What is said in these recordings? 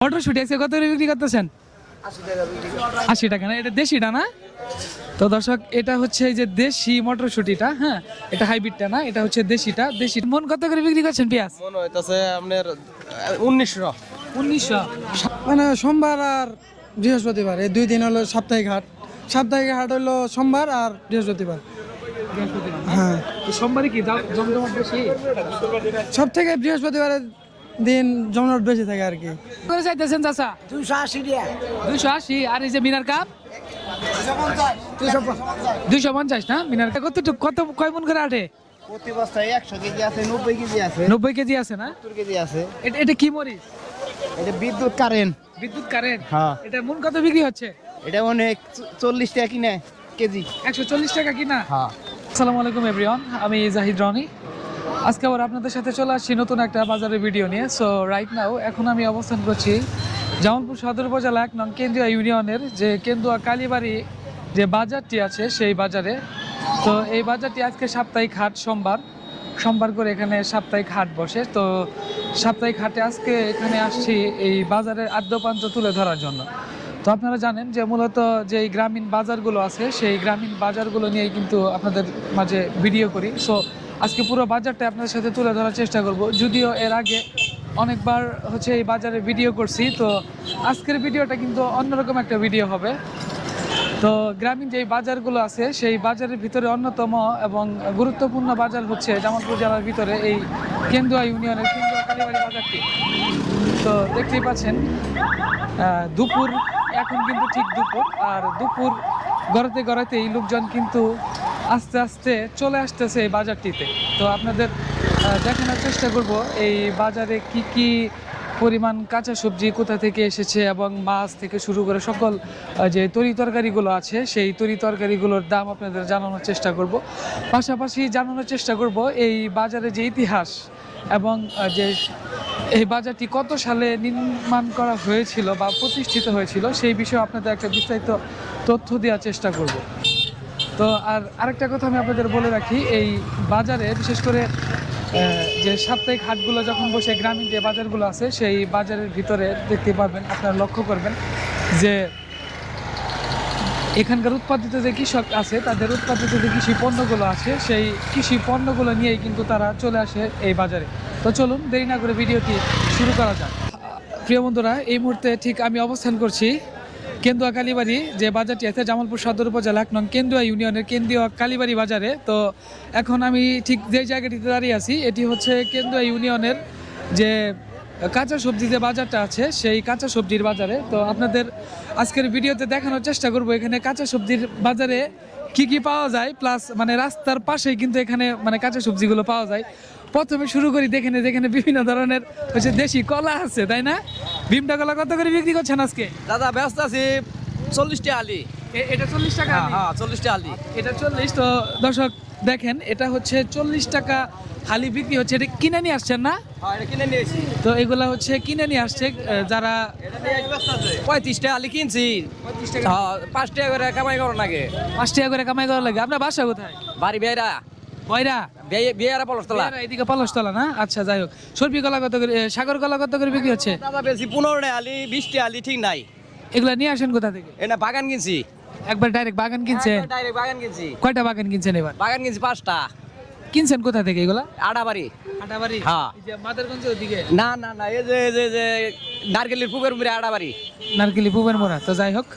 মটরশুটি আজকে কত করে বিক্রি করতেছেন? 80 টাকা না? এটা দেশিটা না? তো দর্শক, এটা হচ্ছে এই যে দেশি মটরশুটিটা, হ্যাঁ, এটা হাইব্রিডটা না, এটা হচ্ছে দেশিটা। দেশি মন কত করে বিক্রি করছেন পেঁয়াজ? মনে হইতাছে আপনার 1900। 1900। মানে সোমবার আর বৃহস্পতিবার এই দুই দিন হলো সাপ্তাহিক হাট। সাপ্তাহিক হাট হলো সোমবার আর বৃহস্পতিবার। হ্যাঁ, তো সোমবারে কি জমজমাট বেশি? সব থেকে বৃহস্পতিবারের দিন জমজমাট বেশি থাকে আর কি। করে চাইতেছেন চাচা? 280 টাকা। 280। আর এই যে মিনার কাপ 250 না? মিনার কাপ কত কয় মন করে আটে? প্রতি বস্তায় 100 কেজি আছে, 90 কেজি আছে, 90 কেজি আছে না? 70 কেজি আছে। এটা কি মরিচ? এটা বিদ্যুৎ কারেন্ট। বিদ্যুৎ কারেন্ট? হ্যাঁ। এটা মন কত বিক্রি হচ্ছে? এটা অনেক 40 টাকা কিনে কেজি। 140 টাকা কিনা? হ্যাঁ। আসসালামু আলাইকুম এভরিওয়ান, আমি জাহিদ রনি। আজকে আবার আপনাদের সাথে চলে আসছি নতুন একটা বাজারের ভিডিও নিয়ে। সো রাইট নাও এখন আমি অবস্থান করছি জামালপুর সদর উপজেলা 1 নং কেন্দুয়া ইউনিয়নের যে কেন্দুয়া কালীবাড়ি যে বাজারটি আছে সেই বাজারে। তো এই বাজারটি আজকে সাপ্তাহিক হাট, সোমবার করে এখানে সাপ্তাহিক হাট বসে। তো সাপ্তাহিক হাটে আজকে এখানে আসছি এই বাজারের আদ্যপান্ত তুলে ধরার জন্য। তো আপনারা জানেন যে মূলত যে এই গ্রামীণ বাজারগুলো আছে সেই গ্রামীণ বাজারগুলো নিয়েই কিন্তু আপনাদের মাঝে ভিডিও করি। সো আজকে পুরো বাজারটা আপনাদের সাথে তুলে ধরার চেষ্টা করব, যদিও এর আগে অনেকবার হচ্ছে এই বাজারে ভিডিও করছি। তো আজকের ভিডিওটা কিন্তু অন্যরকম একটা ভিডিও হবে। তো গ্রামীণ যেই বাজারগুলো আছে সেই বাজারের ভিতরে অন্যতম এবং গুরুত্বপূর্ণ বাজার হচ্ছে জামালপুর জেলার ভিতরে এই কেন্দুয়া ইউনিয়নের কেন্দুয়া কালীবাড়ি বাজারটি। তো দেখতেই পাচ্ছেন দুপুর, এখন কিন্তু ঠিক দুপুর, আর দুপুর গড়াতে গড়াতে এই লোকজন কিন্তু আস্তে আস্তে চলে আসতেছে এই বাজারটিতে। তো আপনাদের দেখানোর চেষ্টা করব এই বাজারে কি কি পরিমাণ কাঁচা সবজি কোথা থেকে এসেছে এবং মাছ থেকে শুরু করে সকল যে তরি তরকারিগুলো আছে সেই তরি তরকারিগুলোর দাম আপনাদের জানানোর চেষ্টা করব। পাশাপাশি জানানোর চেষ্টা করব এই বাজারে যে ইতিহাস এবং যে এই বাজারটি কত সালে নির্মাণ করা হয়েছিল বা প্রতিষ্ঠিত হয়েছিল সেই বিষয়ে আপনাদের একটা বিস্তারিত তথ্য দেওয়ার চেষ্টা করব। তো আর আরেকটা কথা আমি আপনাদের বলে রাখি, এই বাজারে বিশেষ করে যে সাপ্তাহিক হাটগুলো যখন বসে গ্রামীণ যে বাজারগুলো আছে সেই বাজারের ভিতরে দেখতে পাবেন, আপনারা লক্ষ্য করবেন যে এখানকার উৎপাদিত যে কৃষক আছে তাদের উৎপাদিত যে কৃষি পণ্যগুলো আছে সেই কৃষি পণ্যগুলো নিয়েই কিন্তু তারা চলে আসে এই বাজারে। তো চলুন দেরি না করে ভিডিওটি শুরু করা যাক। প্রিয় বন্ধুরা, এই মুহূর্তে ঠিক আমি অবস্থান করছি কেন্দুয়া কালীবাড়ি যে বাজারটি আছে জামালপুর সদর উপজেলা 1 নং কেন্দুয়া ইউনিয়নের কেন্দুয়া কালীবাড়ি বাজারে। তো এখন আমি ঠিক যে জায়গাটিতে দাঁড়িয়ে আছি এটি হচ্ছে কেন্দুয়া ইউনিয়নের যে কাঁচা সবজি যে বাজারটা আছে সেই কাঁচা সবজির বাজারে। তো আপনাদের আজকের ভিডিওতে দেখানোর চেষ্টা করব এখানে কাঁচা সবজির বাজারে কি কি পাওয়া যায়, প্লাস মানে রাস্তার পাশেই কিন্তু এখানে মানে কাঁচা সবজিগুলো পাওয়া যায়। প্রথমে শুরু করি যেখানে বিভিন্ন ধরনের হচ্ছে দেশি কলা আছে, তাই না? ভীমটা কলা কত করে বিক্রি করছেন আজকে? দাদা ব্যস্ত আছি 40 টাকা আলি। এটা 40 টাকা? হ্যাঁ 40 টাকা আলি। এটা 40। তো দর্শক দেখেন, এটা হচ্ছে 40 টাকা হালি বিক্রি হচ্ছে। এটা কিনে নিয়ে আসছেন না? হ্যাঁ এটা কিনে নিয়েছি। তো এগুলা হচ্ছে কিনে নিয়ে আসছে যারা। এটা নিয়ে ব্যস্ত আছে 35 টাকা আলি কিনছি। 35 টাকা? হ্যাঁ 5 টাকা করে কামাই করো নাকি? 5 টাকা করে কামাই করা লাগে। আপনার বাসা কোথায়? বাড়ি বেয়রা। বয়রা? বেয়রা পলসতলা। এদিকে পলাশতলা না? আচ্ছা, যাই হোক। সরবি কলা কত করে, সাগর কলা কত করে বিক্রি হচ্ছে? দাদা বেশি 15 টাকা আলি, 20 টাকা আলি, ঠিক নাই। এগুলা নিয়ে আসেন কোথা থেকে? এটা বাগান কিনছি। একবার ডাইরেক্ট বাগান কিনছেন? ডাইরেক্ট বাগান কিনছি। কয়টা বাগান কিনছেন এবার? বাগান কিনছি 5টা। কিনছেন কোথা থেকে এগুলা? আড়াবাড়ি। আটাবাড়ি? হ্যাঁ। এই যে মাদারগঞ্জের ওদিকে? না না না, এই যে নারকেলের পুকুর মুড়ে আড়াবাড়ি। নারকেলি পুবের মোড়া। তো যাই হোক,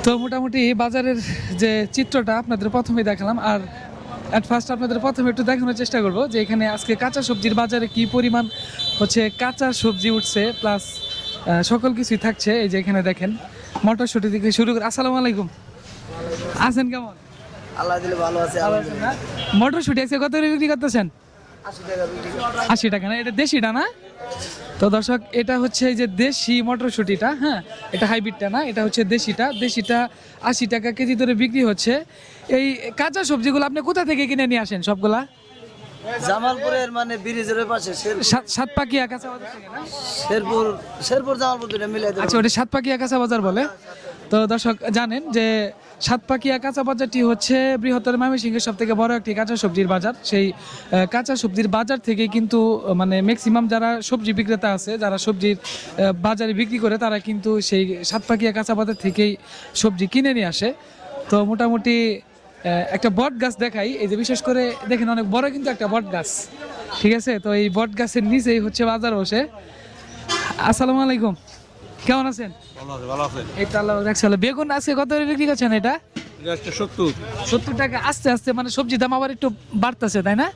তো মোটামুটি বাজারের যে চিত্রটা আপনাদের প্রথমে দেখালাম, আর অ্যাট ফার্স্ট আপনাদের প্রথমে একটু দেখানোর চেষ্টা করব যে এখানে আজকে কাঁচা সবজির বাজারে কি পরিমাণ হচ্ছে কাঁচা সবজি উঠছে, প্লাস সকল কিছুই থাকছে। এই যে এখানে দেখেন মটরশুটি থেকে শুরু করে। আসসালামু আলাইকুম, আছেন কেমন? আল্লাহ দিলে ভালো আছে। মটরশুটি আজকে কত করে বিক্রি করতেছেন? 80 টাকা বিক্রি। 80 টাকা না? এটা দেশিটা না? তো দর্শক, এটা হচ্ছে এই যে দেশি মটরশুটিটা, হ্যাঁ, এটা হাইব্রিডটা না, এটা হচ্ছে দেশিটা 80 টাকা কেজি ধরে বিক্রি হচ্ছে। এই কাঁচা সবজিগুলো আপনি কোথা থেকে কিনে নিয়ে আসেন সবগুলা? জামালপুরের মানে ব্রিজের পাশে সাতপাকিয়া কাঁচা বাজার থেকে না? শেরপুর জামালপুর দুটো মিলে আচ্ছা, ওটা সাতপাকিয়া কাঁচা বাজার বলে। তো দর্শক জানেন যে সাতপাকিয়া কাঁচা বাজারটি হচ্ছে বৃহত্তর ময়মনসিংহের সব থেকে বড় একটি কাঁচা সবজির বাজার। সেই কাঁচা সবজির বাজার থেকে কিন্তু মানে ম্যাক্সিমাম যারা সবজি বিক্রেতা আছে, যারা সবজির বাজারে বিক্রি করে, তারা কিন্তু সেই সাতপাকিয়া কাঁচা বাজার থেকেই সবজি কিনে নিয়ে আসে। তো মোটামুটি একটা বট গাছ দেখাই, এই যে বিশেষ করে দেখেন অনেক বড় কিন্তু একটা বট গাছ, ঠিক আছে। তো এই বট গাছের নিচেই হচ্ছে বাজার বসে। আসসালামু আলাইকুম, কেমন আছেন? ভালো আছে। এই তো আল্লাহ রাখছে। বেগুন আজকে কত করে বিক্রি করছেন? এটা 70 টাকা। আস্তে আস্তে মানে সবজির দাম আবার একটু বাড়তেছে, তাই না?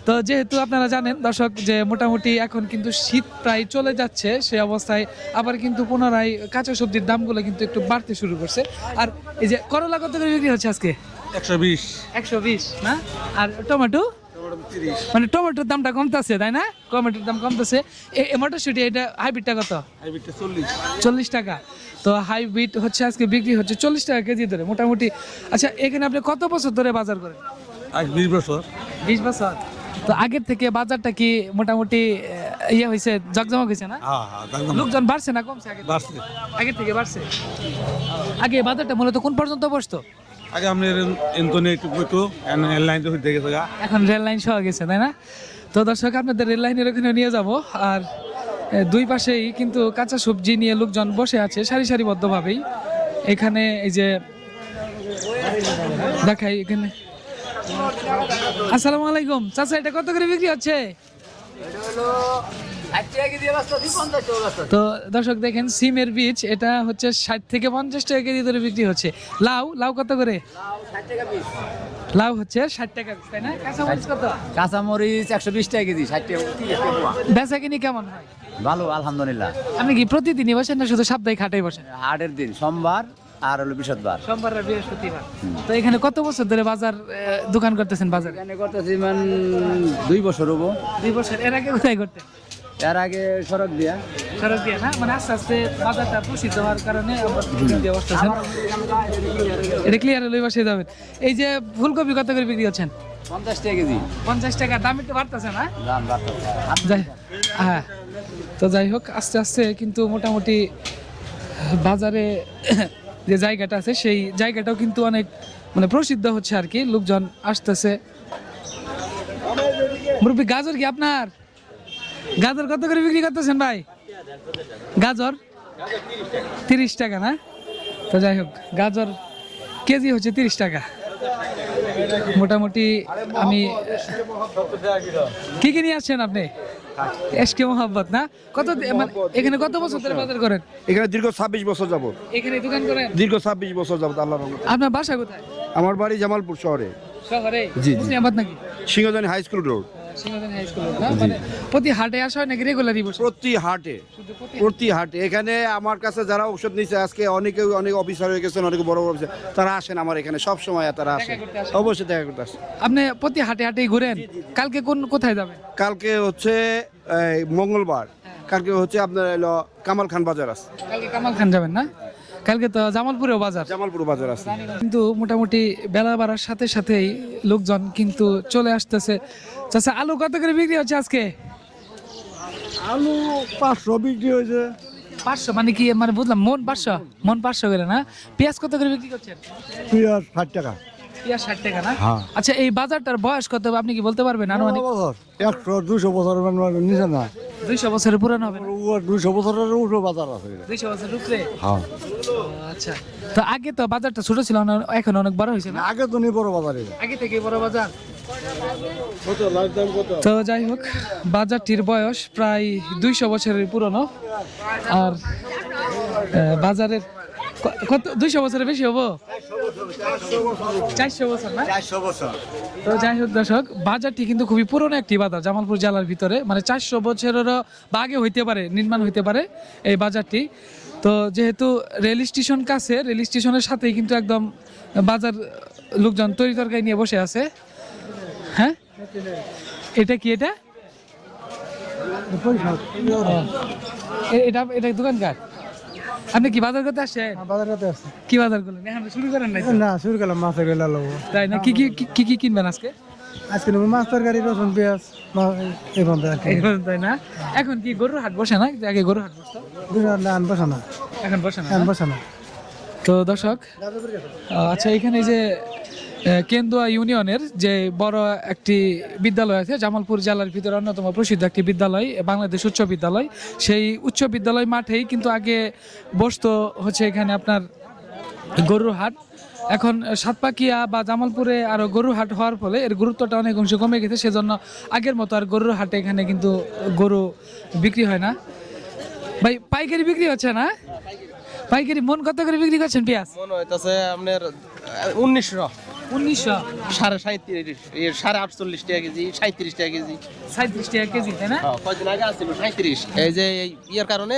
তো যেহেতু আপনারা জানেন দর্শক যে মোটামুটি এখন কিন্তু শীত প্রায় চলে যাচ্ছে, সেই অবস্থায় আবার কিন্তু পুনরায় কাঁচা সবজির দামগুলো কিন্তু একটু বাড়তে শুরু করছে। আর এই যে করলা কত করে বিক্রি হচ্ছে আজকে? 120 না? আর টমেটো মানে টমেটোর দামটা কমতেছে, তাই না? টমেটোর দাম কমতেছে। এই মটরশুঁটি এটা হাইব্রিডটা কত? 40 টাকা। তো হাইব্রিড হচ্ছে আজকে বিক্রি হচ্ছে 40 টাকা কেজি ধরে মোটামুটি। আচ্ছা, এখানে আপনি কত বছর ধরে বাজার করেন? 20 বছর। 20 বছর। তো আগের থেকে বাজারটা কি মোটামুটি ইয়ে হয়েছে, জগজমক হয়েছে না? লোকজন বাড়ছে না কমছে? আগের থেকে বাড়ছে। আগে বাজারটা মূলত কোন পর্যন্ত বসতো? আগে আমরা একটু বইতো, লাইন তো হয়ে গেছে। এখন রেল লাইন সহ গেছে, তাই না? তো দর্শক আপনাদের রেল লাইনের ওখানে নিয়ে যাব। আর দুই পাশেই কিন্তু কাঁচা সবজি নিয়ে লোকজন বসে আছে সারি সারিবদ্ধভাবেই। এখানে এই যে দেখাই, এখানে আসসালামু আলাইকুম চাচা, এটা কত করে বিক্রি হচ্ছে? তো দর্শক দেখেন সিমের বীজ, এটা হচ্ছে 60 থেকে 50 টাকা কেজি ধরে বিক্রি হচ্ছে। লাউ কত করে? লাউ হচ্ছে 60 টাকা, তাই না? কাঁচামরিচ কত? কাঁচামরিচ 120 টাকা কেজি, 60 টাকা। বেচা কিনি কেমন হয়? ভালো আলহামদুলিল্লাহ। আপনি কি প্রতিদিনই বসেন না শুধু সাপ্তাহিক হাটেই বসেন? হাটের দিন সোমবার আর হলো বৃহস্পতিবার। সোমবার আর বৃহস্পতিবার। তো এখানে কত বছর ধরে বাজার দোকান করতেছেন? বাজার এখানে করতেছি 2 বছর হবো। 2 বছর। এর আগে কোথায় করতেন? এর আগে সড়ক দিয়া না, মানে আস্তে আস্তে বাজারটা প্রসিদ্ধ হওয়ার কারণে আমরা দোকান দিয়ে বসতেছেন। এটা ক্লিয়ার হলে বসে যাবেন। এই যে ফুলকপি কত করে বিক্রি করছেন? 50 টাকা কেজি। 50 টাকা। দাম একটু বাড়তেছে না? দাম বাড়তেছে। হ্যাঁ। তো যাই হোক, আস্তে আস্তে কিন্তু মোটামুটি বাজারে যে জায়গাটা আছে সেই জায়গাটাও কিন্তু অনেক মানে প্রসিদ্ধ হচ্ছে আর কি, লোকজন আসতেছে। মুরব্বি, গাজর কি আপনার? গাজর কত করে বিক্রি করতেছেন ভাই? গাজর 30 টাকা না? তো যাই হোক, গাজর কেজি হচ্ছে 30 টাকা মোটামুটি। আমি কি নিয়ে আসছেন আপনি? এসকে মোহাব্বত না? কত মানে এখানে কত বছর ধরে বাজার করেন? এখানে দীর্ঘ 26 বছর যাব। এখানে দোকান করেন দীর্ঘ 26 বছর যাব আল্লাহর রহমতে। আপনার বাসা কোথায়? আমার বাড়ি জামালপুর শহরে। শহরে? জি। মুসলিমাবাদ নাকি? Singhadani high school road. Singhadani high school না? মানে প্রতি হাটে আসা হয় নাকি রেগুলারই বসে? প্রতি হাটে এখানে আমার কাছে যারা ঔষধ নিচ্ছে আজকে অনেক অফিসার হয়ে গেছেন, অনেক বড় বড় অফিসার, তারা আসেন আমার এখানে সব সময়, তারা আসেন অবশ্যই দেখা করতে আসেন। আপনি প্রতি হাটে হাটেই ঘুরেন? কালকে কোথায় যাবেন? কালকে হচ্ছে মঙ্গলবার, কালকে হচ্ছে আপনার হলো কামাল খান বাজার আছে। কালকে কামাল খান যাবেন না? কালকে তো জামালপুরেও বাজার। জামালপুর বাজার আছে। কিন্তু মোটামুটি বেলা বাড়ার সাথে সাথেই লোকজন কিন্তু চলে আসতেছে। চাচা, আলু কত করে বিক্রি হচ্ছে আজকে? আলু 500 বিক্রি হয়েছে। 500 মানে কি? মানে বুঝলাম মন 500 করে না? পেঁয়াজ কত করে বিক্রি করছেন? পেঁয়াজ 60 টাকা। পেঁয়াজ 60 টাকা না? হ্যাঁ। আচ্ছা, এই বাজারটার বয়স কত আপনি কি বলতে পারবেন আনুমানিক? 100-200 বছরের নিচে না, 200 বছরের পুরানো হবে না? 200 বছরের উপরে বাজার আছে। 200 বছরের উপরে? হ্যাঁ। আচ্ছা, তো আগে তো বাজারটা ছোট ছিল, এখন অনেক বড় হয়েছে না? আগে তো নেই বড় বাজারে। আগে থেকে বড় বাজার। তো যাই হোক, বাজারটির বয়স প্রায় 200 বছরের পুরনো। আর বাজারের কত 200 বছরের বেশি হবো? 400 বছর না? 400 বছর। তো যাই হোক দর্শক, বাজারটি কিন্তু খুবই পুরনো একটি বাজার জামালপুর জেলার ভিতরে, মানে 400 বছরেরও বা আগে হইতে পারে, নির্মাণ হইতে পারে এই বাজারটি। তো যেহেতু রেল স্টেশন কাছে, রেল স্টেশনের সাথেই কিন্তু একদম বাজার, লোকজন তরি তরকারি নিয়ে বসে আছে। হ্যাঁ, এটা কি? এটা এটা এটা দোকানকার? আপনি কি বাজার করতে আসছেন? বাজার করতে আসছে কি বাজার করলেন? এখন শুরু করেন নাই তো? না, শুরু করলাম মাছের গেলা লব। তাই না? কি কিনবেন আজকে? আজকে নেবো মাছ, তরকারি, রসুন, পেঁয়াজ, এই বন্ধ আর কি। তাই না? এখন কি গরুর হাট বসে না? আগে গরুর হাট বসতো, বসা না, এখন বসে না? বসা না। তো দর্শক আচ্ছা এখানে যে কেন্দুয়া ইউনিয়নের যে বড় একটি বিদ্যালয় আছে জামালপুর জেলার ভিতরে অন্যতম প্রসিদ্ধ একটি বিদ্যালয় বাংলাদেশ উচ্চ বিদ্যালয়, সেই উচ্চ বিদ্যালয় মাঠেই কিন্তু আগে বসতো হচ্ছে এখানে আপনার গরুর হাট। এখন সাতপাকিয়া বা জামালপুরে আরো গরুর হাট হওয়ার ফলে এর গুরুত্বটা অনেক অংশে কমে গেছে, সেজন্য আগের মতো আর গরুর হাটে এখানে কিন্তু গরু বিক্রি হয় না। ভাই পাইকারি বিক্রি হচ্ছে না? পাইকারি মন কত করে বিক্রি করছেন পেঁয়াজ? মনে হইতেছে আপনার 1900 1900 37.5 48 টাকা কেজি 37 টাকা কেজি 37 টাকা কেজি, তাই না? কয়দিন আগে আসছিল 37, এই যে এই ইয়ের কারণে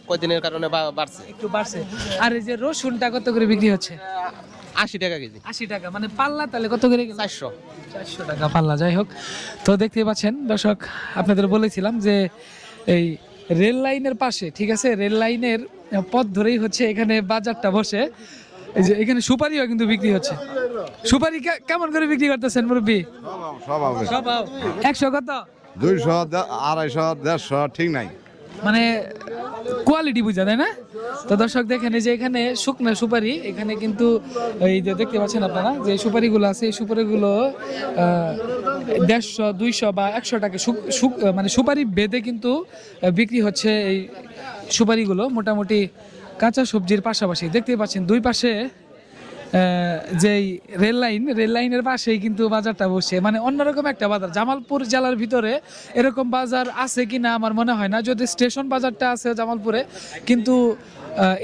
কয়দিনের কারণে বাড়ছে একটু বাড়ছে। আর এই যে রসুনটা কত করে বিক্রি হচ্ছে? 80 টাকা কেজি 80 টাকা, মানে পাল্লা তাহলে কত করে গেল? 400 টাকা পাল্লা। যাই হোক, তো দেখতে পাচ্ছেন দর্শক, আপনাদের বলেছিলাম যে এই রেল লাইনের পাশে, ঠিক আছে, রেল লাইনের পথ ধরেই হচ্ছে এখানে বাজারটা বসে। এই যে এখানে সুপারিও কিন্তু বিক্রি হচ্ছে। সুপারি কেমন করে বিক্রি করতেছেন মুরব্বী? সব 100 কত? 200 250 150 ঠিক নাই, মানে কোয়ালিটি বুঝা, তাই না? তো দর্শক দেখেন এই যে এখানে শুকনা সুপারি, এখানে কিন্তু এই যে দেখতে পাচ্ছেন আপনারা যে সুপারিগুলো আছে, এই সুপারিগুলো 150 200 বা 100 টাকা মানে সুপারি বেঁধে কিন্তু বিক্রি হচ্ছে এই সুপারিগুলো। মোটামুটি কাঁচা সবজির পাশাপাশি দেখতে পাচ্ছেন দুই পাশে যেই রেল লাইনের পাশেই কিন্তু বাজারটা বসে, মানে অন্যরকম একটা বাজার। জামালপুর জেলার ভিতরে এরকম বাজার আছে কিনা আমার মনে হয় না, যদি স্টেশন বাজারটা আছে জামালপুরে, কিন্তু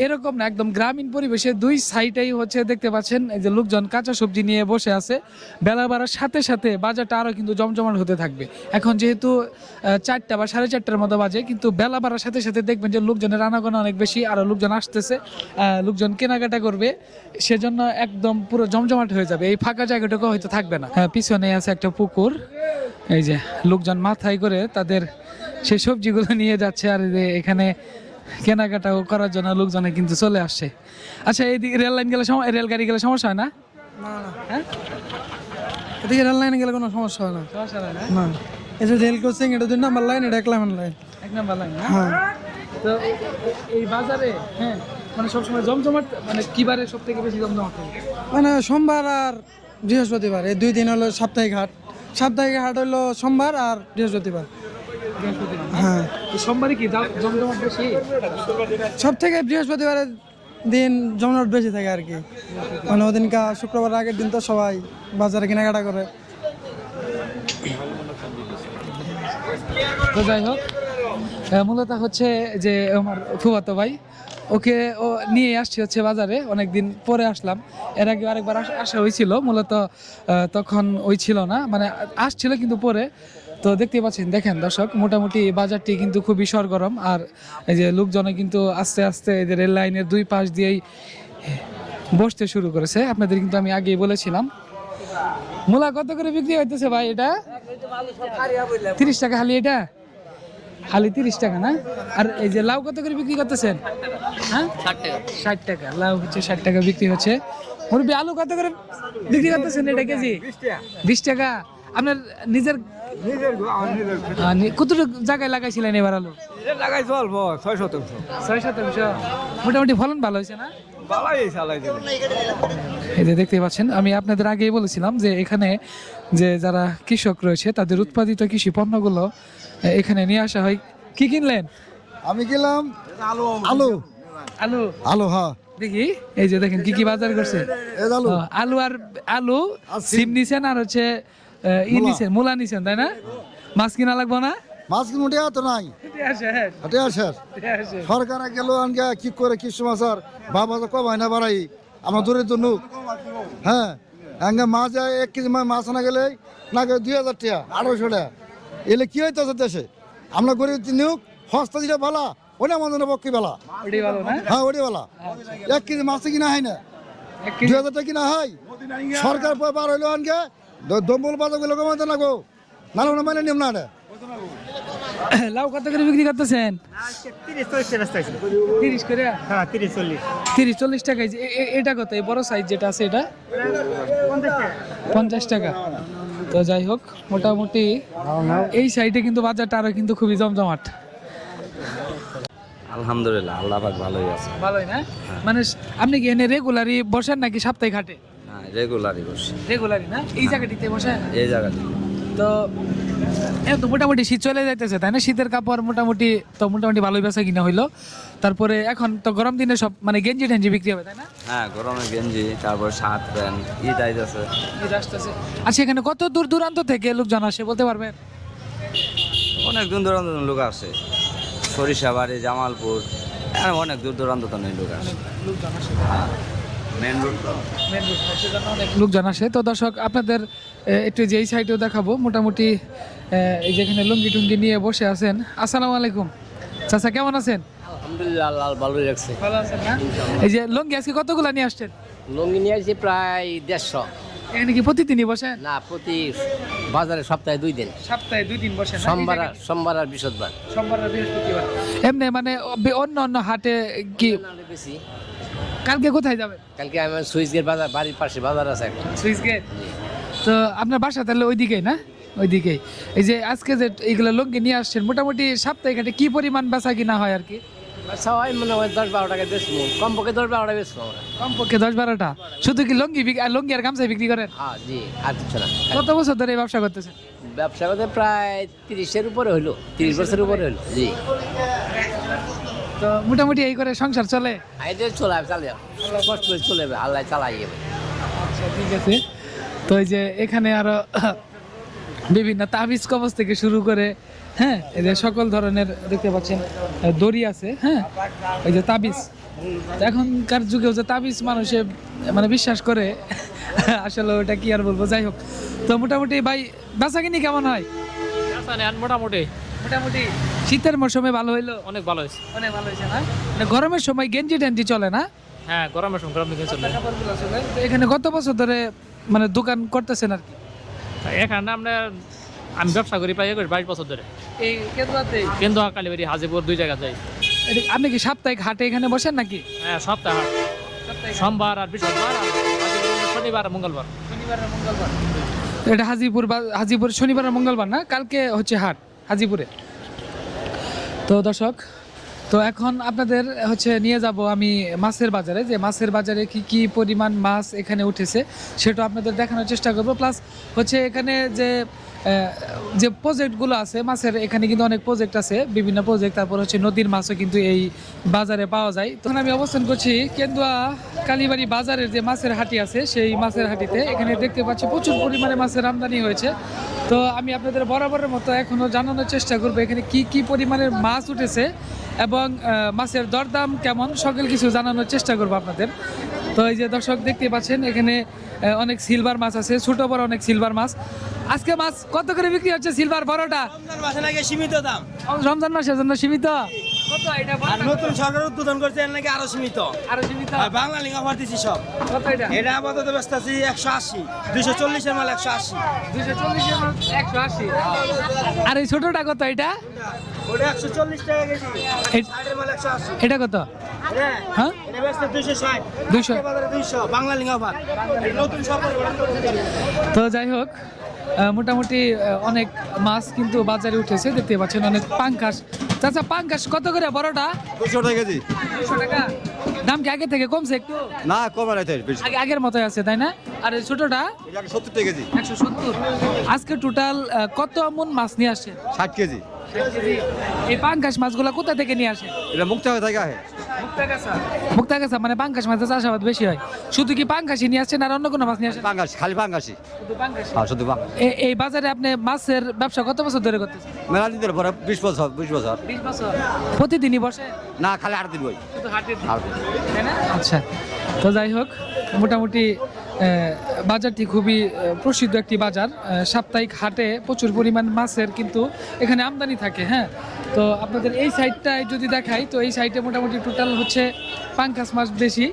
এরকম না, একদম গ্রামীণ পরিবেশে দুই সাইডেই হচ্ছে দেখতে পাচ্ছেন এই যে লোকজন কাঁচা সবজি নিয়ে বসে আছে। বেলা বাড়ার সাথে সাথে বাজারটা আরও কিন্তু জমজমাট হতে থাকবে। এখন যেহেতু 4টা বা 4:30টার মতো বাজে, কিন্তু বেলা বাড়ার সাথে সাথে দেখবেন যে লোকজনের আনাগোনা অনেক বেশি, আরও লোকজন আসতেছে, লোকজন কেনাকাটা করবে, সেজন্য একদম পুরো জমজমাট হয়ে যাবে। এই ফাঁকা জায়গাটুকু হয়তো থাকবে না। পিছনে আছে একটা পুকুর, এই যে লোকজন মাথায় করে তাদের সেই সবজিগুলো নিয়ে যাচ্ছে, আর এখানে কেনাকাটাও করার জন্য লোকজনে কিন্তু চলে আসছে। আচ্ছা, এইদিকে রেল লাইন গেলে রেলগাড়ি গেলে সমস্যা হয় না? হ্যাঁ, এদিকে রেল লাইনে গেলে কোনো সমস্যা হয় না। সমস্যা হয় না। না, এই যে রেল ক্রসিং, এটা 2 নাম্বার লাইন, এটা 1 নাম্বার লাইন। 1 number line. হ্যাঁ, তো এই বাজারে হ্যাঁ মানে সবসময় জমজমাট, মানে কিবারে সব থেকে বেশি জমজমাট হয়? মানে সোমবার আর বৃহস্পতিবার, এই 2 দিন হলো সাপ্তাহিক হাট। সাপ্তাহিক হাট হলো সোমবার আর বৃহস্পতিবার। হ্যাঁ, তো সোমবারে কি জমজমাট বেশি? সব থেকে বৃহস্পতিবারের দিন জমজমাট বেশি থাকে আর কি। মানে ওদিনকা শুক্রবার আগের দিন তো সবাই বাজারে কেনাকাটা করে। তো যাই হোক, মূলত হচ্ছে যে আমার ফুফাতো ভাই, ওকে ও নিয়ে আসছি হচ্ছে বাজারে, অনেকদিন পরে আসলাম। এর আগে আরেকবার আসা হয়েছিল, মূলত তখন ওই ছিল না, মানে আসছিল কিন্তু পরে। তো দেখতে পাচ্ছেন, দেখেন দর্শক, মোটামুটি বাজারটি কিন্তু খুবই সরগরম। আর এই যে লোকজনে কিন্তু আস্তে আস্তে এই যে রেল লাইনের দুই পাশ দিয়েই বসতে শুরু করেছে। আপনাদের কিন্তু আমি আগেই বলেছিলাম। মূলা কত করে বিক্রি হইতেছে ভাই? এটা 30 টাকা হালি, এটা হালি 30 টাকা না? আর এই যে লাউ কত করে বিক্রি করতেছেন? হ্যাঁ, 60 টাকা লাউ হচ্ছে, 60 টাকা বিক্রি হচ্ছে। মুরব্বি আলু কত করে বিক্রি করতেছেন এটা কেজি? 20 টাকা। আপনার নিজের কতটুকু জায়গায় লাগাইছিলেন এবার আলু? লাগাই অল্প 6-7 মোটামুটি ফলন ভালো হয়েছে না? এই যে দেখতে পাচ্ছেন, আমি আপনাদের আগেই বলেছিলাম যে এখানে যে যারা কৃষক রয়েছে তাদের উৎপাদিত কৃষি পণ্যগুলো এখানে নিয়ে আসা হয়। কি কিনলেন? আমি গেলাম আলু আলু আলু হ্যাঁ, দেখি এই যে দেখেন কি কি বাজার করছে। আলু আলু আর আলু, সিম নিছেন, আর হচ্ছে নিছেন, মূলা নিছেন, তাই না? মাছ কিনা লাগবো না? মাছ কি মোটে তো নাই, এটা আছে সরকার গেল আনকে কি করে কিছু মাছ আর বাবা তো কমাই না বাড়াই আমার দূরের জন্য। হ্যাঁ, আগে মাছ 1 কেজি মাছ আনা গেলে না 2000 টাকা 1800 টাকা, এলে কি হইতেছে দেশে? আমরা গরিব নিয়োগ সস্তা যেটা ভালা, ওটা আমাদের পক্ষে ভালা। হ্যাঁ, ওটাই ভালা। 1 কেজি মাছ কিনা হয় না, 2000 টাকা কিনা হয়। সরকার বার হইলো আনকে দম্বল বাজার গুলো কমাতে লাগো, নাহলে ওরা মানে নিয়ম না। লাউ কত করে বিক্রি করতেছেন? 30 করে? হ্যাঁ, 30-40 টাকা। এটা কত? এই বড় সাইজ যেটা আছে এটা 50 টাকা। তো যাই হোক, মোটামুটি এই সাইডে কিন্তু বাজারটা আরো কিন্তু খুবই জমজমাট। আলহামদুলিল্লাহ আল্লাহ পাক ভালোই আছে। ভালোই না? মানে আপনি কি এনে রেগুলারই বসেন নাকি সাপ্তাহিক হাটে? হ্যাঁ রেগুলারই বসে রেগুলারই না? এই জায়গাটিতে বসেন? এই জায়গাতে। তো এখন তো মোটামুটি শীত চলে যাইতেছে তাই না? শীতের কাপড় মোটামুটি ভালোই বেচা কিনা হইলো। তারপরে এখন তো গরম দিনে সব মানে গেঞ্জি টেঞ্জি বিক্রি হবে তাই না? হ্যাঁ গরমে গেঞ্জি, তারপর শার্ট প্যান্ট, ঈদ আইতেছে। ঈদ আসতেছে। আর সেখানে কত দূর দূরান্ত থেকে লোকজন আসে বলতে পারবেন? অনেক দূর দূরান্ত লোক আসে, সরিষাবাড়ি, জামালপুর, আর অনেক দূর দূরান্ত তো নেই লোক আসে। লোকজন আসে। মেন রোড তো। অনেক লোকজন আসে। তো দর্শক আপনাদের একটু যে এই সাইডেও দেখাবো মোটামুটি এই যেখানে লুঙ্গি টুঙ্গি নিয়ে বসে আছেন। আসসালামু আলাইকুম চাচা, কেমন আছেন? আলহামদুলিল্লাহ আল্লাহ ভালোই রাখছে। ভালো আছেন না? এই যে লুঙ্গি আজকে কতগুলা নিয়ে আসছেন? লুঙ্গি নিয়ে আসছি প্রায় 150। এখানে কি প্রতিদিনই বসেন? না, প্রতি বাজারে সপ্তাহে 2 দিন, সপ্তাহে 2 দিন বসেন? সোমবার আর বৃহস্পতিবার। সোমবার আর বৃহস্পতিবার। এমনি মানে অন্য হাটে কি বেশি। কালকে কোথায় যাবেন? কালকে আমার সুইচ গেট বাজার, বাড়ির পাশে বাজার আছে একটা। Switch gate. তো আপনার বাসা তাহলে ওইদিকেই না? ওইদিকেই। এই যে আজকে যে এইগুলো লুঙ্গি নিয়ে আসছেন মোটামুটি সাপ্তাহিক হাটে কি পরিমাণ বেচা কিনা হয় আর কি? সবাই মনে হয় 10-12 টাকা বেচবো, কমপক্ষে 10-12 টাকা বেচবো আমরা। কমপক্ষে 10-12টা। শুধু কি লুঙ্গি লুঙ্গি আর গামছা বিক্রি করেন? হ্যাঁ জি, আর কিছু না। কত বছর ধরে এই ব্যবসা করতেছেন? ব্যবসা করতে প্রায় 30-এর উপরে হইলো, 30 বছরের উপরে হইলো। জি, তো মোটামুটি এই করে সংসার চলে? এদের চলে চালিয়ে কষ্ট করে চলে যাবে, আল্লাহ চালাই যাবে। আচ্ছা ঠিক আছে। তো এই যে এখানে আরো বিভিন্ন তাবিজ কবজ থেকে শুরু করে হ্যাঁ এই যে সকল ধরনের দেখতে পাচ্ছেন দড়ি আছে। হ্যাঁ এই যে তাবিজ, এখনকার যুগেও যে তাবিজ মানুষে মানে বিশ্বাস করে আসলে ওটা কি আর বলবো। যাই হোক, তো মোটামুটি ভাই বেচাকিনি কেমন হয়? মোটামুটি মোটামুটি শীতের মৌসুমে ভালো হইলো? অনেক ভালো হয়েছে। অনেক ভালো হয়েছে না? মানে গরমের সময় গেঞ্জি টেঞ্জি চলে না? হ্যাঁ, গরমের সময় গরম দিকে চলে। কাপড়গুলো চলে। তো এখানে কত বছর ধরে মানে দোকান করতেছেন আর কি? এখানে আমি ব্যবসা করি প্রায় 22 বছর ধরে। এই কেন্দ্রতে কিন্তু কালীবাড়ি, হাজিপুর 2 জায়গা যাই। আপনি কি সাপ্তাহিক হাটে এখানে বসেন নাকি? হ্যাঁ, সপ্তাহ হাট, সোমবার আর বৃহস্পতিবার, আর হাজিপুর শনিবার আর মঙ্গলবার। শনিবার আর মঙ্গলবার। তো এটা হাজিপুর শনিবার আর মঙ্গলবার না? কালকে হচ্ছে হাট হাজিপুরে। তো দর্শক, তো এখন আপনাদের হচ্ছে নিয়ে যাব আমি মাছের বাজারে, যে মাছের বাজারে কি কি পরিমাণ মাছ এখানে উঠেছে সেটা আপনাদের দেখানোর চেষ্টা করব। প্লাস হচ্ছে এখানে যে প্রজেক্টগুলো আছে মাছের, এখানে কিন্তু অনেক প্রজেক্ট আছে, বিভিন্ন প্রজেক্ট। তারপর হচ্ছে নদীর মাছও কিন্তু এই বাজারে পাওয়া যায়। তখন আমি অবস্থান করছি কেন্দুয়া কালীবাড়ি বাজারের যে মাছের হাটি আছে সেই মাছের হাটিতে। এখানে দেখতে পাচ্ছি প্রচুর পরিমাণে মাছের আমদানি হয়েছে। তো আমি আপনাদের বরাবরের মতো এখনও জানানোর চেষ্টা করবো এখানে কি কি পরিমাণের মাছ উঠেছে এবং মাছের দরদাম কেমন, সকল কিছু জানানোর চেষ্টা করবো আপনাদের। তো এই যে দর্শক দেখতে পাচ্ছেন এখানে অনেক সিলভার মাছ আছে, ছোট বড় অনেক সিলভার মাছ। আজকে মাছ কত করে বিক্রি হচ্ছে সিলভার বড়টা? রমজান মাসে নাকি সীমিত দাম। রমজান মাসের জন্য সীমিত। কত এটা? আর নতুন সরকার উদ্বোধন করছে এর নাকি আরো সীমিত। আরো সীমিত। আর বাংলা লিঙ্ক অফার দিছি সব। কত এটা? এটা আপাতত ব্যস্ত আছি 180, 240 এর মাল 180, 240 এর মাল 180। আর এই ছোটটা কত এটা? ওটা 140 টাকা কেজি। এই- 60 এর মাল 180। এটা কত? হ্যাঁ এটা ব্যস্ত 260, 200। আজকে বাজারে 200 বাংলা লিঙ্ক অফার। এই নতুন সব পরিবর্তন করছে। তো যাই হোক, মোটামুটি অনেক মাছ কিন্তু বাজারে উঠেছে, দেখতে পাচ্ছেন অনেক পাঙ্কাশ। চাচা পাঙ্কাশ কত করে বড়টা? 200 টাকা কেজি। 200 টাকা। দাম কি আগে থেকে কমছে একটু? না কমে নাই তাই আগের মতোই আছে তাই না? আর এই ছোটটা 70 টাকা কেজি। 170। আজকে টোটাল কত মন মাছ নিয়ে আসছে? 60 কেজি। এই পাঙ্কাশ মাছগুলো কোথা থেকে নিয়ে আসে? এটা মুক্তা থেকে আসে। মুক্তাগাছা মানে পাঙ্কাশ মাছের চাষাবাদ বেশি হয়। শুধু কি পাঙ্কাশি নিয়ে আসছেন আর অন্য কোনো মাছ নিয়ে আসেন? পাঙ্গাস, খালি পাঙ্গাসি। শুধু পাঙ্কাশি। হ্যাঁ শুধু পাঙ্গাস। এই বাজারে আপনি মাছের ব্যবসা কত বছর ধরে করতেছেন? মেলা দিন ধরে পরে 20 বছর 20 বছর। 20 বছর। প্রতিদিনই বসে? না খালি 8 দিন বই। শুধু হাটের দিন, 8 দিন। তাই না? আচ্ছা, তো যাই হোক মোটামুটি বাজারটি খুবই প্রসিদ্ধ একটি বাজার। সাপ্তাহিক হাটে প্রচুর পরিমাণ মাছের কিন্তু এখানে আমদানি থাকে। হ্যাঁ, তো আপনাদের এই সাইডটায় যদি দেখাই তো এই সাইডে মোটামুটি টোটাল হচ্ছে পাঙ্কাশ মাছ বেশি,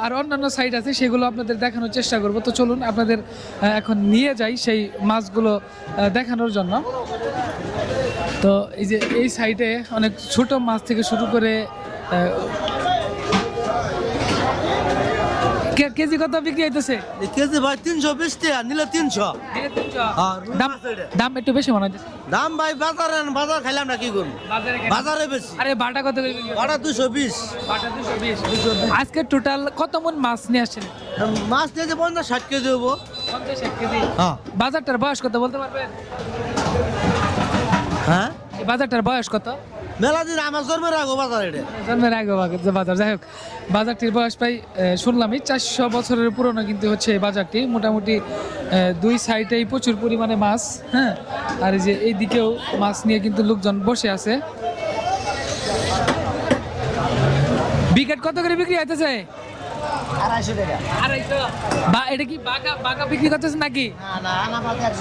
আর অন্যান্য সাইড আছে সেগুলো আপনাদের দেখানোর চেষ্টা করব। তো চলুন আপনাদের এখন নিয়ে যাই সেই মাছগুলো দেখানোর জন্য। তো এই যে এই সাইডে অনেক ছোট মাছ থেকে শুরু করে কেজি কত বিক্রি হইতেছে? কেজি ভাই 320 টাকা নিলে 300। দাম দাম একটু বেশি মনে হচ্ছে। দাম ভাই বাজার খাইলাম না কি করব, বাজারে বেশি। আরে বাটা কত করে বিক্রি? ভাড়া 220। বাটা 220। আজকে টোটাল কত মন মাছ নিয়ে আসছেন? মাছ নিয়েছে 50-60 কেজি হবো। 50-60 কেজি। হ্যাঁ বাজারটার বয়স কত বলতে পারবেন? হ্যাঁ, এই বাজারটার বয়স কত? মেলা দিন আমার জন্মের আগে বাজার এটা। জন্মের আগে বাজার। যাই হোক, বাজারটির বয়স প্রায় শুনলামই 400 বছরের পুরনো কিন্তু হচ্ছে এই বাজারটি। মোটামুটি দুই সাইডেই প্রচুর পরিমাণে মাছ, হ্যাঁ। আর এই যে এই দিকেও মাছ নিয়ে কিন্তু লোকজন বসে আছে। বিকেট কত করে বিক্রি হইতেছে? 250 টাকা। 250। বা এটা কি বাঘা বিক্রি করতেছে নাকি? না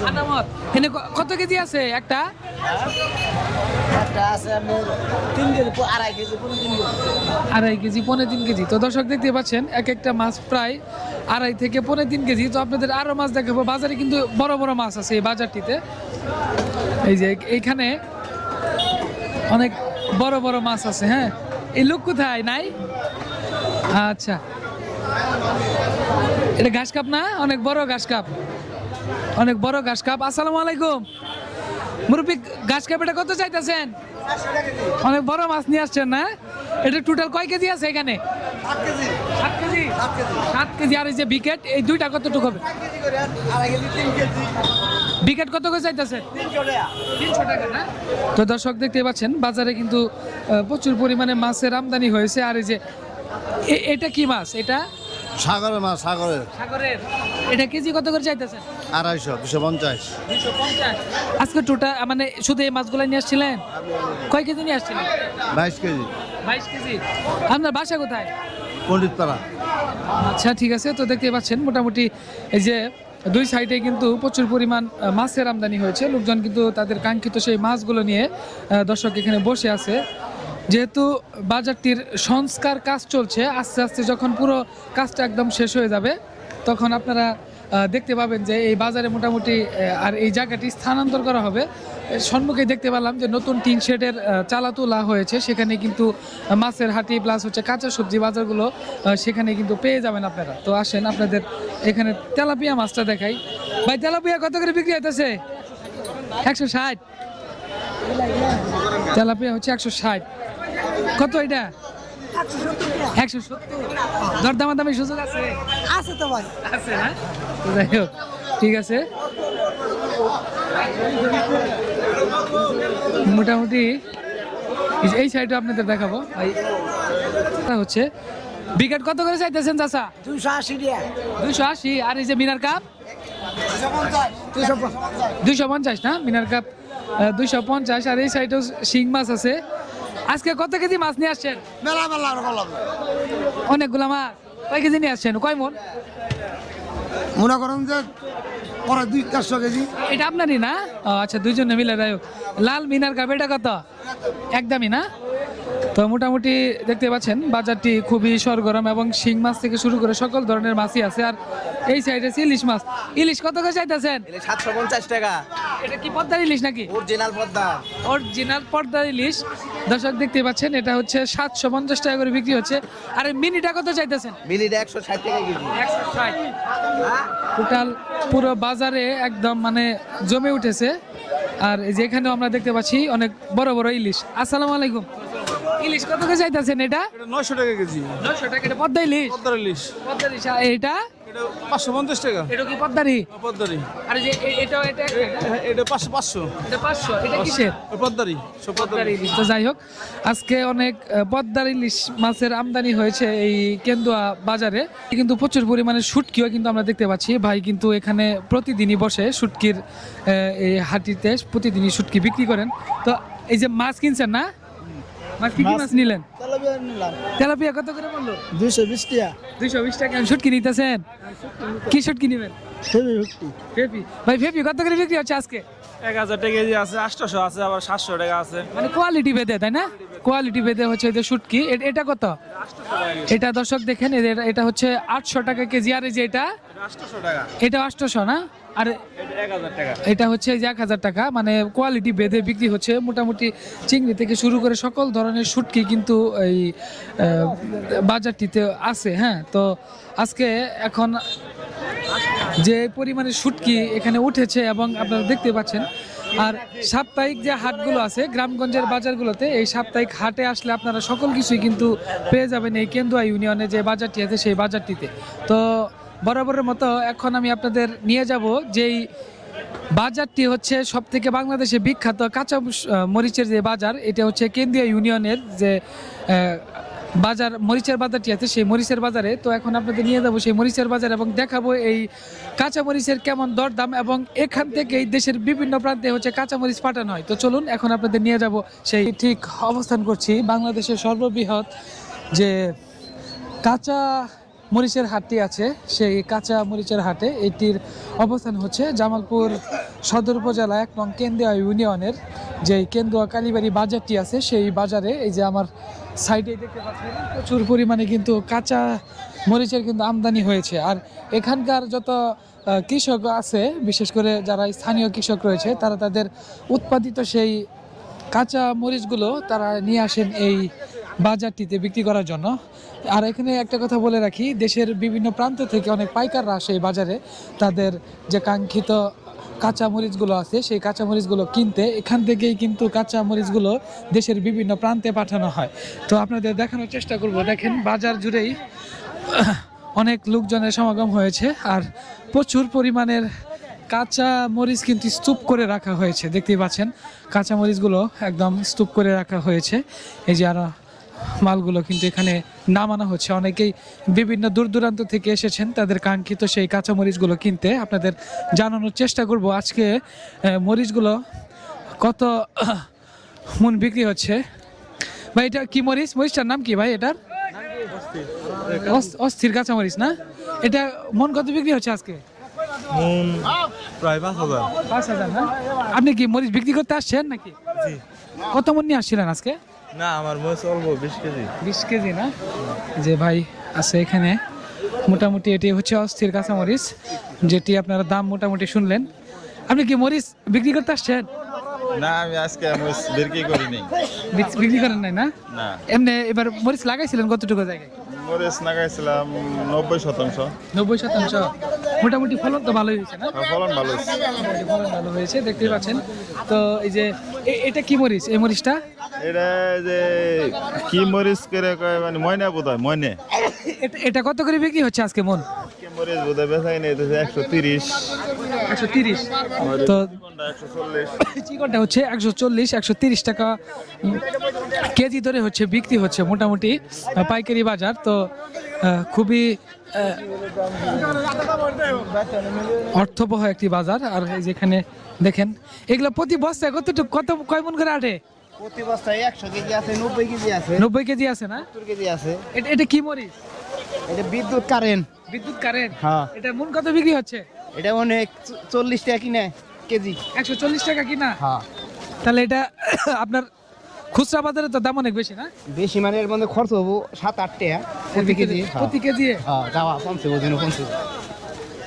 আনামত। এখানে কত কেজি আছে একটা? একটা আছে আপনার 3 KG, 2.5 KG, 3 KG. 2.5 KG, 3.5 KG. তো দর্শক দেখতে পাচ্ছেন এক একটা মাছ প্রায় 2.5 থেকে 3.5 কেজি। তো আপনাদের আরো মাছ দেখাবো। বাজারে কিন্তু বড় বড় মাছ আছে এই বাজারটিতে। এই যে এইখানে অনেক বড় বড় মাছ আছে, হ্যাঁ। এই লোক কোথায় নাই? আচ্ছা, এটা ঘাস কাপ না? অনেক বড় ঘাস কাপ, অনেক বড় ঘাস কাপ। আসসালামু আলাইকুম মুরব্বী, ঘাস কাপ এটা কত চাইতেছেন? অনেক বড় মাছ নিয়ে আসছেন না? এটা টোটাল কয় কেজি আছে এখানে? 7 কেজি। 7 কেজি। 7 কেজি। আর এই যে বিকেট, এই দুইটা কতটুকু হবে? 1 কেজি করে 2.5 কেজি, 3 কেজি। বিকেট কত করে চাইতেছেন? 300 টাকা। 300 টাকা না? তো দর্শক দেখতে পাচ্ছেন বাজারে কিন্তু প্রচুর পরিমাণে মাছের আমদানি হয়েছে। আর এই যে এটা কি মাছ? এটা সাগরের মাছ, সাগরের সাগরের। এটা কেজি কত করে চাইতেছেন? 250, 250। 250। আজকে টোটাল মানে শুধু এই মাছগুলো নিয়ে আসছিলেন? কয় কেজি নিয়ে আসছিলেন? 22 কেজি। 22 কেজি। আপনার বাসা কোথায়? পণ্ডিতপাড়া। আচ্ছা, ঠিক আছে। তো দেখতে পাচ্ছেন মোটামুটি এই যে দুই সাইডে কিন্তু প্রচুর পরিমাণ মাছের আমদানি হয়েছে। লোকজন কিন্তু তাদের কাঙ্ক্ষিত সেই মাছগুলো নিয়ে দর্শক এখানে বসে আছে। যেহেতু বাজারটির সংস্কার কাজ চলছে, আস্তে আস্তে যখন পুরো কাজটা একদম শেষ হয়ে যাবে তখন আপনারা দেখতে পাবেন যে এই বাজারে মোটামুটি আর এই জায়গাটি স্থানান্তর করা হবে। সম্মুখে দেখতে পেলাম যে নতুন টিন শেডের চালা তোলা হয়েছে। সেখানে কিন্তু মাছের হাটি প্লাস হচ্ছে কাঁচা সবজি বাজারগুলো সেখানে কিন্তু পেয়ে যাবেন আপনারা। তো আসেন আপনাদের এখানে তেলাপিয়া মাছটা দেখাই। ভাই, তেলাপিয়া কত করে বিক্রি হইতেছে? 160। তেলাপিয়া হচ্ছে 160। কত এটা? 170। দরদামাদামি সুযোগ আছে? আছে তো ভাই। আছে না? তো যাই হোক, ঠিক আছে। মোটামুটি এই সাইডে আপনাদের দেখাবো। এটা হচ্ছে বিকেট কত করে চাইতেছেন চাচা? 280 টাকা। 280। আর এই যে মিনার কাপ 250। 250 না? মিনার কাপ 250। আর এই সাইডেও শিং মাছ আছে। আজকে কত কেজি মাছ নিয়ে আসছেন? মেলা আর বললাম না। অনেকগুলা মাছ। কয় কেজি নিয়ে আসছেন? কয় মন? মনে করেন যে পরে 200-400 কেজি। এটা আপনারই না? ও আচ্ছা, দুইজনে মিলে। যাই হোক, লাল মিনার কাপ এটা কত? একদমই না? তো মোটামুটি দেখতে পাচ্ছেন বাজারটি খুবই সরগরম এবং শিং মাছ থেকে শুরু করে সকল ধরনের মাছই আছে। আর এই সাইডে ইলিশ মাছ। ইলিশ কত করে চাইতেছেন? 750 টাকা। এটা কি পদ্মার ইলিশ নাকি? অরিজিনাল পদ্মা। অরিজিনাল পদ্মার ইলিশ। দর্শক দেখতে পাচ্ছেন এটা হচ্ছে 750 টাকা করে বিক্রি হচ্ছে। আর এই মিনিটা কত চাইতেছেন? মিনিট 160 টাকা কেজি। 160। টোটাল পুরো বাজারে একদম মানে জমে উঠেছে। আর এই যে এখানেও আমরা দেখতে পাচ্ছি অনেক বড় বড় ইলিশ। আসসালামু আলাইকুম। ইলিশ কত করে চাইতেছেন এটা? 900 টাকা কেজি। 900 টাকা। এটা পদ্মা ইলিশ? পদ্মার ইলিশ। পদ্মা ইলিশ। আর এটা? এটা 550 টাকা। এটা কি পদ্মারি? পদ্মারি। আর এই যে এটা একটা? এটা 500। এটা 500। এটা কিসের? পদ্মারি। সব পদ্মার ইলিশ। তো যাই হোক, আজকে অনেক পদ্মার ইলিশ মাছের আমদানি হয়েছে এই কেন্দুয়া বাজারে। কিন্তু প্রচুর পরিমাণে শুটকিও কিন্তু আমরা দেখতে পাচ্ছি। ভাই কিন্তু এখানে প্রতিদিনই বসে শুটকির এই হাটিতে, প্রতিদিনই শুটকি বিক্রি করেন। তো এই যে মাছ কিনছেন না? মাছ কি মাছ নিলেন? তেলাপিয়া নিলাম। তেলাপিয়া কত করে বললো? 220 টাকা। 220 টাকা। শুটকি নিতেছেন? কি শুটকি নেবেন? ফেপি। ভাই, ফেপি কত করে বিক্রি হচ্ছে আজকে? 1000 টাকা কেজি আছে, 800 আছে, আবার 700 টাকা আছে। মানে কোয়ালিটি ভেদে, তাই না? কোয়ালিটি ভেদে হচ্ছে এই যে শুটকি। এটা কত? এটা দর্শক দেখেন, এটা হচ্ছে 800 টাকা কেজি। আর এই যে এটা? 800 টাকা। এটা 800 না? আর এটা হচ্ছে এই যে 1000 টাকা, মানে কোয়ালিটি বেঁধে বিক্রি হচ্ছে। মোটামুটি চিংড়ি থেকে শুরু করে সকল ধরনের শুটকি কিন্তু এই বাজারটিতে আছে। হ্যাঁ, তো আজকে এখন যে পরিমাণে শুটকি এখানে উঠেছে এবং আপনারা দেখতে পাচ্ছেন। আর সাপ্তাহিক যে হাটগুলো আছে গ্রামগঞ্জের বাজারগুলোতে, এই সাপ্তাহিক হাটে আসলে আপনারা সকল কিছুই কিন্তু পেয়ে যাবেন এই কেন্দুয়া ইউনিয়নে যে বাজারটি আছে সেই বাজারটিতে। তো বরাবরের মতো এখন আমি আপনাদের নিয়ে যাব যেই বাজারটি হচ্ছে সব থেকে বাংলাদেশে বিখ্যাত কাঁচা মরিচের যে বাজার, এটা হচ্ছে কেন্দ্রীয় ইউনিয়নের যে বাজার মরিচের বাজারটি আছে সেই মরিচের বাজারে। তো এখন আপনাদের নিয়ে যাবো সেই মরিচের বাজার এবং দেখাবো এই কাঁচা মরিচের কেমন দরদাম, এবং এখান থেকে এই দেশের বিভিন্ন প্রান্তে হচ্ছে কাঁচা মরিচ পাঠানো হয়। তো চলুন এখন আপনাদের নিয়ে যাব সেই ঠিক অবস্থান করছি বাংলাদেশের সর্ববৃহৎ যে কাঁচা মরিচের হাটটি আছে সেই কাঁচা মরিচের হাটে। এটির অবস্থান হচ্ছে জামালপুর সদর উপজেলা 1 নং কেন্দুয়া ইউনিয়নের যে কেন্দুয়া কালীবাড়ি বাজারটি আছে সেই বাজারে। এই যে আমার সাইডে দেখতে পাচ্ছেন প্রচুর পরিমাণে কিন্তু কাঁচা মরিচের কিন্তু আমদানি হয়েছে। আর এখানকার যত কৃষক আছে, বিশেষ করে যারা স্থানীয় কৃষক রয়েছে, তারা তাদের উৎপাদিত সেই কাঁচা মরিচগুলো তারা নিয়ে আসেন এই বাজারটিতে বিক্রি করার জন্য। আর এখানে একটা কথা বলে রাখি, দেশের বিভিন্ন প্রান্ত থেকে অনেক পাইকাররা আসে এই বাজারে তাদের যে কাঙ্ক্ষিত কাঁচা মরিচগুলো আছে সেই কাঁচা মরিচগুলো কিনতে। এখান থেকেই কিন্তু কাঁচা মরিচগুলো দেশের বিভিন্ন প্রান্তে পাঠানো হয়। তো আপনাদের দেখানোর চেষ্টা করব। দেখেন বাজার জুড়েই অনেক লোকজনের সমাগম হয়েছে, আর প্রচুর পরিমাণের কাঁচা মরিচ কিন্তু স্তূপ করে রাখা হয়েছে। দেখতেই পাচ্ছেন কাঁচা মরিচগুলো একদম স্তূপ করে রাখা হয়েছে। এই যে আরো মালগুলো কিন্তু এখানে নামানো হচ্ছে। অনেকেই বিভিন্ন দূর দূরান্ত থেকে এসেছেন তাদের কাঙ্ক্ষিত সেই কাঁচা মরিচগুলো কিনতে। আপনাদের জানানোর চেষ্টা করব আজকে মরিচগুলো কত মন বিক্রি হচ্ছে। ভাই এটা কি মরিচ? মরিচটার নাম কি ভাই? এটার অস্থির কাঁচা মরিচ না? এটা মন কত বিক্রি হচ্ছে আজকে? প্রায় 5000। 5000 না? আপনি কি মরিচ বিক্রি করতে আসছেন নাকি? কত মন নিয়ে আসছিলেন আজকে? না, আমার মরিচ অল্প 20 কেজি। 20 কেজি না? যে ভাই আছে এখানে, মোটামুটি এটি হচ্ছে অস্থির কাঁচা মরিচ, যেটি আপনারা দাম মোটামুটি শুনলেন। আপনি কি মরিচ বিক্রি করতে আসছেন? না, আমি আজকে মরিচ বিক্রি করি নাই। বিক্রি করেন নাই না? না। এমনি এবার মরিচ লাগাইছিলেন কতটুকু জায়গায়? মরিচ লাগাইছিলাম 90%। 90%? মোটামুটি ফলন তো ভালোই হয়েছে না? ফলন ভালো হয়েছে। মোটামুটি ফলন ভালো হয়েছে, দেখতেই পাচ্ছেন। তো এই যে এটা কি মরিচ? এই মরিচটা এটা যে কি মরিচ করে কয় মানে ময়না বোধহয় ময়নে। এটা কত করে বিক্রি হচ্ছে আজকে মন? মরিচ বোধহয় বেচাই নেই 130। 130? তো 140। চিকনটা হচ্ছে 140 130 টাকা কেজি ধরে হচ্ছে বিক্রি হচ্ছে মোটামুটি পাইকারি বাজার। তো খুবই অর্থবহ একটি বাজার। আর এই যেখানে দেখেন এগুলো প্রতি বস্তায় কয় মন করে আটে? প্রতি বস্তায় 100 কেজি আছে, 90 কেজি আছে, 90 কেজি আছে না? 70 কেজি আছে। এটা কি মরিচ? এটা বিদ্যুৎ কারেন্ট। বিদ্যুৎ কারেন্ট? হ্যাঁ। এটা মন কত বিক্রি হচ্ছে? এটা অনেক 40 টাকা কিনে কেজি। 140 টাকা কিনা? হ্যাঁ। তাহলে এটা আপনার খুচরা বাজারে তো দাম অনেক বেশি না? বেশি মানে এর মধ্যে খরচ হবো 7-8 টাকা প্রতি কেজি। প্রতি কেজি? হ্যাঁ, যাওয়া কমছে ওজন কমছে।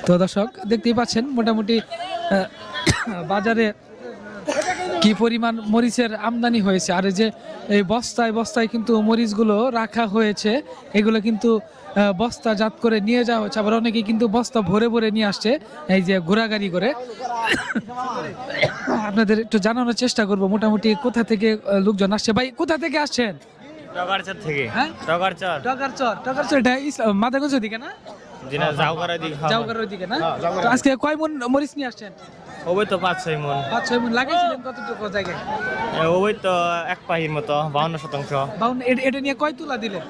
তো দর্শক দেখতেই পাচ্ছেন মোটামুটি বাজারে কি পরিমাণ মরিচের আমদানি হয়েছে। আর এই যে এই বস্তায় বস্তায় কিন্তু মরিচগুলো রাখা হয়েছে, এগুলো কিন্তু বস্তাজাত করে নিয়ে যাওয়া হচ্ছে। আবার অনেকেই কিন্তু বস্তা ভরে ভরে নিয়ে আসছে এই যে ঘোরাগাড়ি করে। আপনাদের একটু জানানোর চেষ্টা করব মোটামুটি কোথা থেকে লোকজন আসছে। ভাই কোথা থেকে আসছেন? টগারচর থেকে। হ্যাঁ, টগারচর। টগারচর এটা মাদাগঞ্জের দিকে না? জিনা জাউগারা দিকে। জাউগারের দিকে না? তো আজকে কয় মন মরিচ নিয়ে আসছেন? ওই তো 5-6 মন। 5-6 মন লাগাইছিলেন কতটুকু জায়গায়? ওই তো এক পাহির মতো 52%। এটা নিয়ে কয় তুলা দিলেন?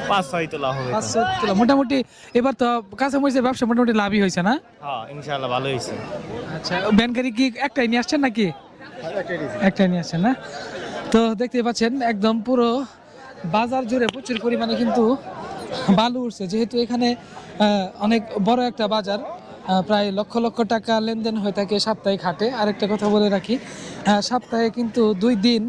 5-6 তোলা হবে। 500 তুলা। মোটামুটি এবার তো কাঁচা মরিচের ব্যবসা মোটামুটি লাভই হয়েছে না? হ্যাঁ, ইনশাআল্লাহ ভালো হয়েছে। আচ্ছা, ব্যানকারি কি একটাই নিয়ে আসছেন নাকি? একটাই নিয়ে আসছেন না? তো দেখতেই পাচ্ছেন একদম পুরো বাজার জুড়ে প্রচুর পরিমাণে কিন্তু বালু উঠছে, যেহেতু এখানে অনেক বড় একটা বাজার। প্রায় লক্ষ লক্ষ টাকা লেনদেন হয়ে থাকে সাপ্তাহিক হাটে। আরেকটা কথা বলে রাখি, সপ্তাহে কিন্তু 2 দিন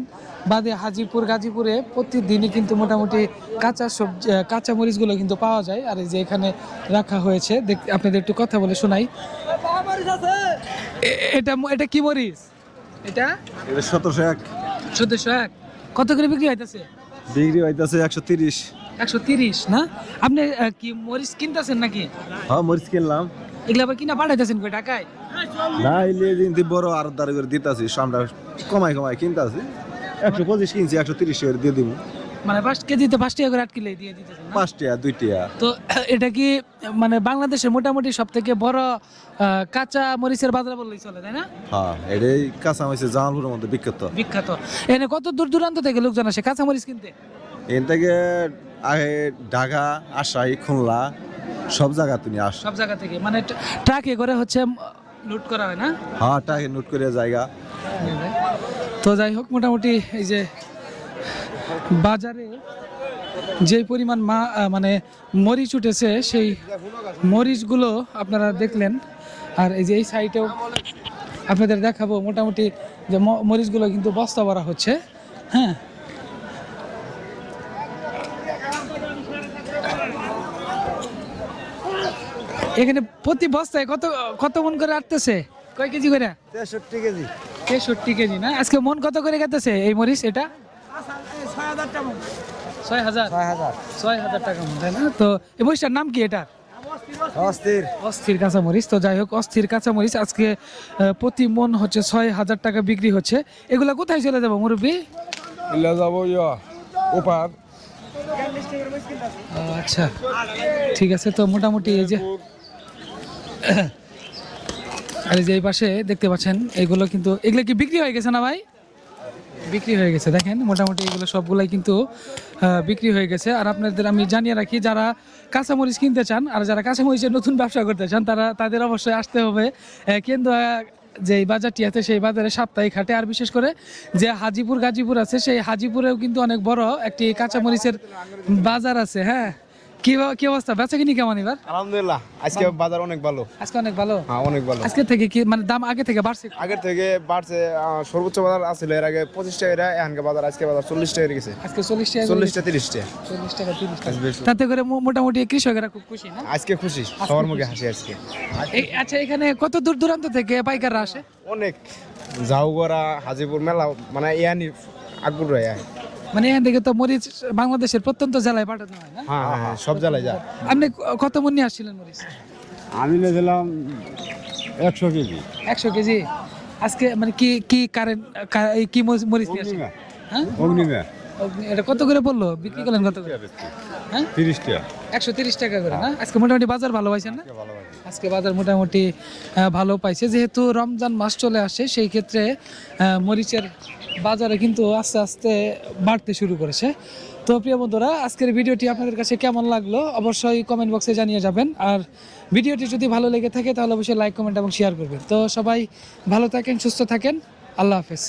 বাদে হাজিপুর গাজীপুরে প্রতিদিনই কিন্তু মোটামুটি কাঁচা সবজি কাঁচা মরিচগুলো কিন্তু পাওয়া যায়। আর এই যে এখানে রাখা হয়েছে, আপনাদের একটু কথা বলে শোনাই। এটা এটা কি মরিচ? এটা 1701 1701। কত করে বিক্রি হইতেছে? বিক্রি হইতাছে 130। 130 না? আপনি কি মরিচ কিনতেছেন নাকি? হ্যাঁ মরিচ কিনলাম। এগুলো আবার কিনা পাঠাইতেছেন কই টাকায়? না এলে কিন্তু বড় আর দাঁড়ি করে দিতাছি, আমরা কমাই কমাই কিনতাছি। 125 কিনছি, 130 করে দিয়ে দিব। মানে 5 কেজিতে 5 টাকা করে 8 কিলো দিয়ে দিতেছেন না? 5 টাকা 2 টাকা। তো এটা কি মানে বাংলাদেশের মোটামুটি সবথেকে বড় কাঁচা মরিচের বাজার বললেই চলে, তাই না? হ্যাঁ এটাই কাঁচা মরিচের জামালপুরের মধ্যে বিখ্যাত। বিখ্যাত। এখানে কত দূর দূরান্ত থেকে লোকজন আসে কাঁচা মরিচ কিনতে? এখান থেকে আগে ঢাকা, আশাই, খুলনা সব জায়গা তুমি আস। সব জায়গা থেকে মানে ট্রাকে করে হচ্ছে লুট করা হয় না? হ্যাঁ টাকা নোট করে জায়গা। তো যাই হোক, মোটামুটি এই যে বাজারে যে পরিমাণ মানে মরিচ উঠেছে সেই মরিচগুলো আপনারা দেখলেন। আর এই যে এই সাইডেও আপনাদের দেখাবো মোটামুটি যে মরিচগুলো কিন্তু বস্তা ভরা হচ্ছে। হ্যাঁ, এখানে প্রতি বস্তায় কত কত মন করে আটতেছে? কয় কেজি করে? 63 কেজি। 63 কেজি না? আজকে মন কত করে গেতেছে এই মরিচ? এটা 6,000 টাকা মন, তাই না? তো এই মরিচটার নাম কি? এটা অস্থির কাঁচামরিচ। তো যাই হোক, অস্থির কাঁচামরিচ আজকে প্রতি মন হচ্ছে 6,000 টাকা বিক্রি হচ্ছে। এগুলা কোথায় চলে যাবো মুরব্বী? যাবো ওপার। আচ্ছা ঠিক আছে। তো মোটামুটি এই যে আর এই যে এই পাশে দেখতে পাচ্ছেন এগুলো কিন্তু এগুলো কি বিক্রি হয়ে গেছে না ভাই? বিক্রি হয়ে গেছে, দেখেন মোটামুটি এগুলো সবগুলাই কিন্তু বিক্রি হয়ে গেছে। আর আপনাদের আমি জানিয়ে রাখি, যারা কাঁচামরিচ কিনতে চান আর যারা কাঁচামরিচের নতুন ব্যবসা করতে চান তাদের অবশ্যই আসতে হবে কেন্দ্র যে বাজারটি আছে সেই বাজারে সাপ্তাহিক হাটে। আর বিশেষ করে যে হাজিপুর গাজীপুর আছে সেই হাজিপুরেও কিন্তু অনেক বড় একটি কাঁচামরিচের বাজার আছে। হ্যাঁ, কি অবস্থা, বেচা কিনি কেমন এবার? আলহামদুলিল্লাহ আজকে বাজার অনেক ভালো। আজকে অনেক ভালো? হ্যাঁ অনেক ভালো। আজকে থেকে কি মানে দাম আগে থেকে বাড়ছে? আগের থেকে বাড়ছে। সর্বোচ্চ বাজার আছিল এর আগে 25 টাকা, এখানকার বাজার আজকে বাজার 40 টাকা গেছে। আজকে 40 টাকা, 40 টাকা 30 টাকা। 40 টাকা 30 টাকা। তাতে করে মোটামুটি কৃষকেরা খুব খুশি না? আজকে খুশি, সবার মুখে হাসি আজকে। আচ্ছা, এখানে কত দূর দূরান্ত থেকে পাইকাররা আসে? অনেক জাউগড়া, হাজিপুর মেলা মানে ইয়ানি আকবর রায়। মানে এখান থেকে তো মরিচ বাংলাদেশের প্রত্যন্ত জেলায় পাঠানো হয় না? হ্যাঁ হ্যাঁ সব জেলায় যায়। আপনি কত মন নিয়ে আসছিলেন মরিচ? আমি নিয়েছিলাম 100 কেজি। 100 কেজি। আজকে মানে কি কি কারেন্ট এই কি মরিচ নিয়ে আসছেন? হ্যাঁ অগ্নিমা এটা কত করে পড়লো? বিক্রি করলেন কত করে? হ্যাঁ 30 টাকা। 130 টাকা করে না? আজকে মোটামুটি বাজার ভালো পাইছেন না? আজকে বাজার মোটামুটি ভালো পাইছে। যেহেতু রমজান মাস চলে আসে সেই ক্ষেত্রে মরিচের বাজারে কিন্তু আস্তে আস্তে বাড়তে শুরু করেছে। তো প্রিয় বন্ধুরা, আজকের ভিডিওটি আপনাদের কাছে কেমন লাগলো অবশ্যই কমেন্ট বক্সে জানিয়ে যাবেন। আর ভিডিওটি যদি ভালো লেগে থাকে তাহলে অবশ্যই লাইক, কমেন্ট এবং শেয়ার করবেন। তো সবাই ভালো থাকেন, সুস্থ থাকেন, আল্লাহ হাফেজ।